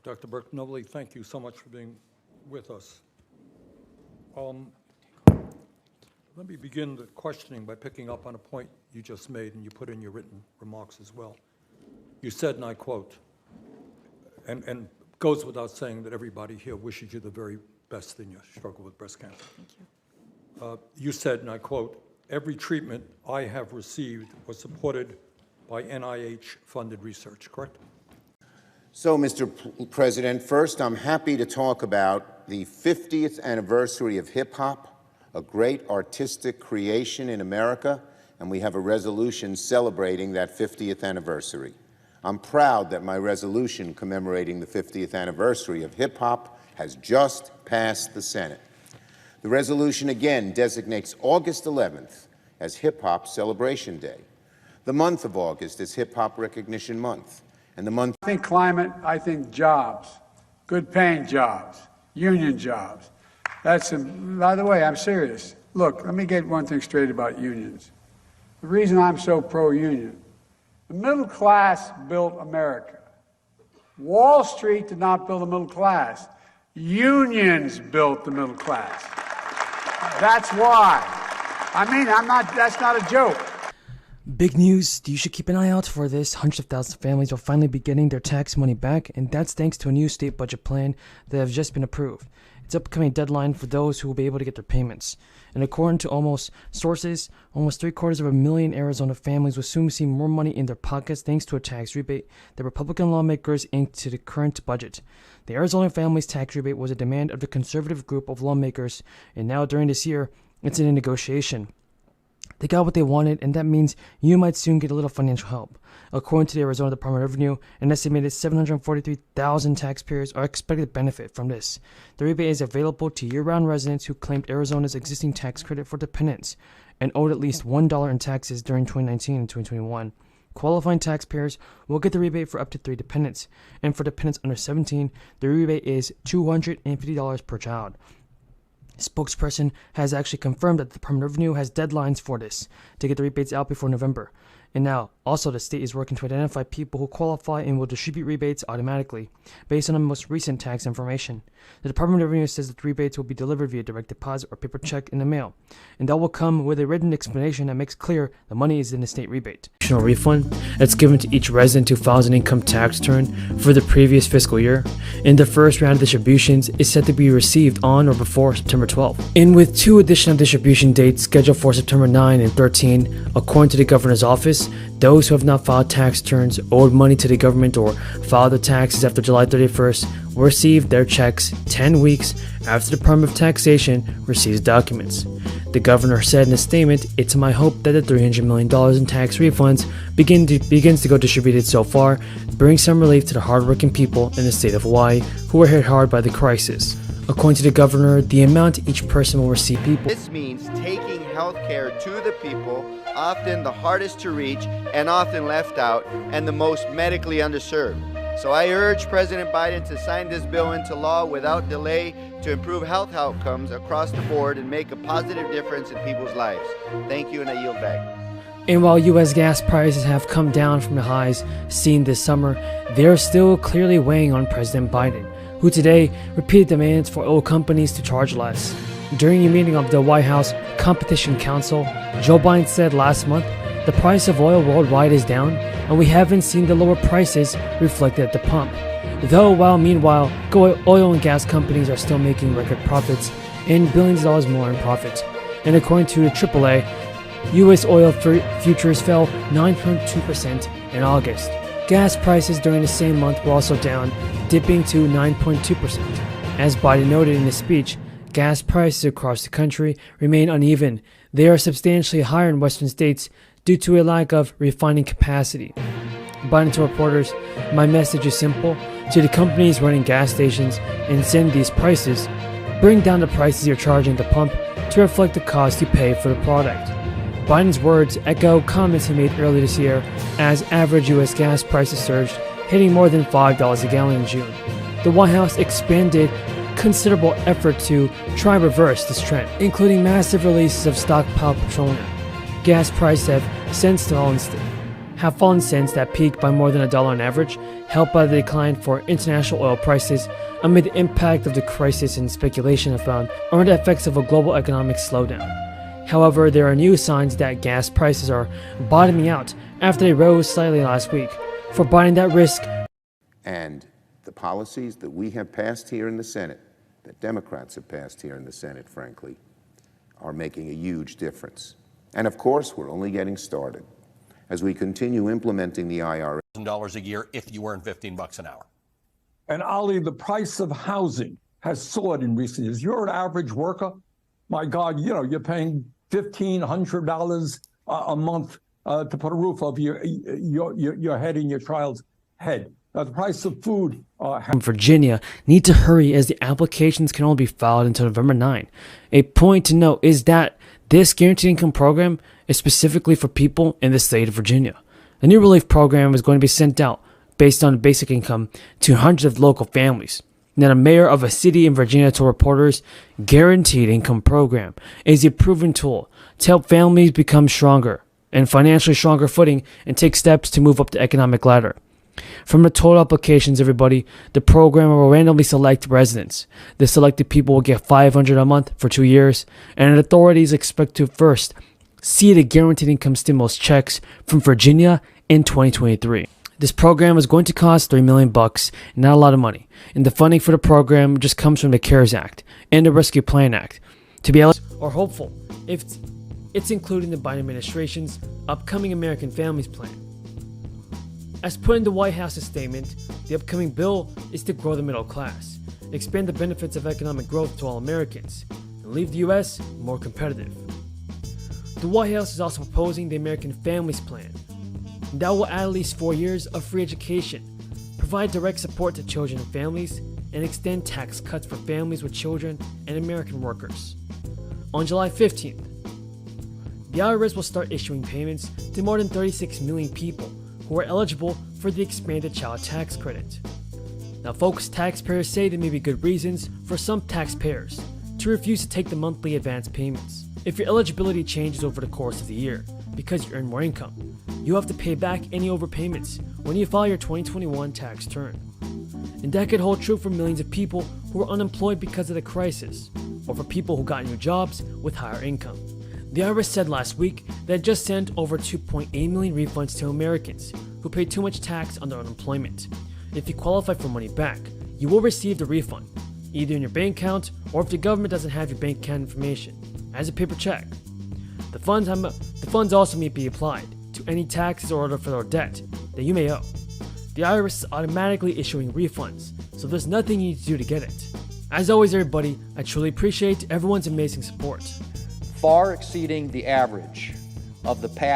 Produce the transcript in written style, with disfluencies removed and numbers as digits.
Dr. Bertagnolli, thank you so much for being with us. Let me begin the questioning by picking up on a point you just made and you put in your written remarks as well. You said, and I quote, and goes without saying that everybody here wishes you the very best in your struggle with breast cancer. Thank you. You said, and I quote, every treatment I have received was supported by NIH-funded research, correct? So, Mr. President, first, I'm happy to talk about the 50th anniversary of hip-hop, a great artistic creation in America, and we have a resolution celebrating that 50th anniversary. I'm proud that my resolution commemorating the 50th anniversary of hip-hop has just passed the Senate. The resolution again designates August 11th as Hip-Hop Celebration Day. The month of August is Hip-Hop Recognition Month. And the month. I think climate, I think jobs, good paying jobs, union jobs. By the way, I'm serious. Look, let me get one thing straight about unions. The reason I'm so pro-union, the middle class built America. Wall Street did not build the middle class. Unions built the middle class. That's why. That's not a joke. Big news, you should keep an eye out for this. Hundreds of thousands of families will finally be getting their tax money back, and that's thanks to a new state budget plan that has just been approved. It's upcoming deadline for those who will be able to get their payments. And according to almost 750,000 Arizona families will soon see more money in their pockets thanks to a tax rebate that Republican lawmakers inked to the current budget. The Arizona families tax rebate was a demand of the conservative group of lawmakers, and now during this year, it's in a negotiation. They got what they wanted, and that means you might soon get a little financial help. According to the Arizona Department of Revenue, an estimated 743,000 taxpayers are expected to benefit from this. The rebate is available to year-round residents who claimed Arizona's existing tax credit for dependents and owed at least $1 in taxes during 2019 and 2021. Qualifying taxpayers will get the rebate for up to 3 dependents, and for dependents under 17, the rebate is $250 per child. Spokesperson has actually confirmed that the Department of Revenue has deadlines for this to get the rebates out before November. And now, also the state is working to identify people who qualify and will distribute rebates automatically based on the most recent tax information. The Department of Revenue says that the rebates will be delivered via direct deposit or paper check in the mail, and that will come with a written explanation that makes clear the money is in the state rebate. Refund that's given to each resident who files an income tax return for the previous fiscal year. And the first round of distributions is set to be received on or before September 12th. And with 2 additional distribution dates scheduled for September 9 and 13, according to the governor's office, those who have not filed tax returns, owed money to the government, or filed their taxes after July 31st will receive their checks 10 weeks after the Department of Taxation receives documents. The governor said in a statement, "It's my hope that the $300 million in tax refunds begins to go distributed so far, bring some relief to the hardworking people in the state of Hawaii who were hit hard by the crisis." According to the governor, the amount each person will receive This means taking health care to the people, often the hardest to reach and often left out, and the most medically underserved. So I urge President Biden to sign this bill into law without delay to improve health outcomes across the board and make a positive difference in people's lives. Thank you, and I yield back. And while U.S. gas prices have come down from the highs seen this summer, they are still clearly weighing on President Biden, who today repeated demands for oil companies to charge less. During a meeting of the White House Competition Council, Joe Biden said last month, "The price of oil worldwide is down, and we haven't seen the lower prices reflected at the pump." Meanwhile, oil and gas companies are still making record profits and billions of dollars more in profit. And according to the AAA, U.S. oil futures fell 9.2% in August. Gas prices during the same month were also down, dipping to 9.2%. As Biden noted in his speech, gas prices across the country remain uneven. They are substantially higher in western states due to a lack of refining capacity. Biden told reporters, "My message is simple. To the companies running gas stations and send these prices, bring down the prices you're charging at the pump to reflect the cost you pay for the product." Biden's words echo comments he made earlier this year as average U.S. gas prices surged, hitting more than $5 a gallon in June. The White House expanded considerable effort to try and reverse this trend, including massive releases of stockpiled petroleum. Gas prices have since fallen. have fallen since that peak by more than $1 on average, helped by the decline for international oil prices amid the impact of the crisis and speculation found on the effects of a global economic slowdown. However, there are new signs that gas prices are bottoming out after they rose slightly last week. For Biden, that risk And the policies that we have passed here in the Senate, that Democrats have passed here in the Senate, frankly, are making a huge difference. And of course, we're only getting started. As we continue implementing the IRA, $1,000 a year if you earn $15 an hour. And Ali, the price of housing has soared in recent years. You're an average worker. My God, you're paying $1,500 a month to put a roof over your head and your child's head. Now, the price of food from Virginia need to hurry as the applications can only be filed until November 9. A point to note is that this guaranteed income program is specifically for people in the state of Virginia. The new relief program is going to be sent out based on basic income to hundreds of local families. Now, the mayor of a city in Virginia told reporters, guaranteed income program is a proven tool to help families become stronger and financially stronger footing and take steps to move up the economic ladder. From the total applications, everybody, the program will randomly select residents. The selected people will get $500 a month for 2 years, and authorities expect to first see the guaranteed income stimulus checks from Virginia in 2023. This program is going to cost $3 million, not a lot of money, and the funding for the program just comes from the CARES Act and the Rescue Plan Act. To be eligible or hopeful, if it's included in the Biden administration's upcoming American Families Plan. As put in the White House's statement, the upcoming bill is to grow the middle class, expand the benefits of economic growth to all Americans, and leave the U.S. more competitive. The White House is also proposing the American Families Plan. That will add at least 4 years of free education, provide direct support to children and families, and extend tax cuts for families with children and American workers. On July 15th, the IRS will start issuing payments to more than 36 million people who are eligible for the expanded child tax credit. Now, folks, taxpayers say there may be good reasons for some taxpayers to refuse to take the monthly advance payments. If your eligibility changes over the course of the year because you earn more income, you have to pay back any overpayments when you file your 2021 tax return. And that could hold true for millions of people who are unemployed because of the crisis, or for people who got new jobs with higher income. The IRS said last week that it just sent over 2.8 million refunds to Americans who paid too much tax on their unemployment. If you qualify for money back, you will receive the refund, either in your bank account or if the government doesn't have your bank account information, as a paper check. The funds also may be applied to any taxes or other federal debt that you may owe. The IRS is automatically issuing refunds, so there's nothing you need to do to get it. As always, everybody, I truly appreciate everyone's amazing support. Far exceeding the average of the past.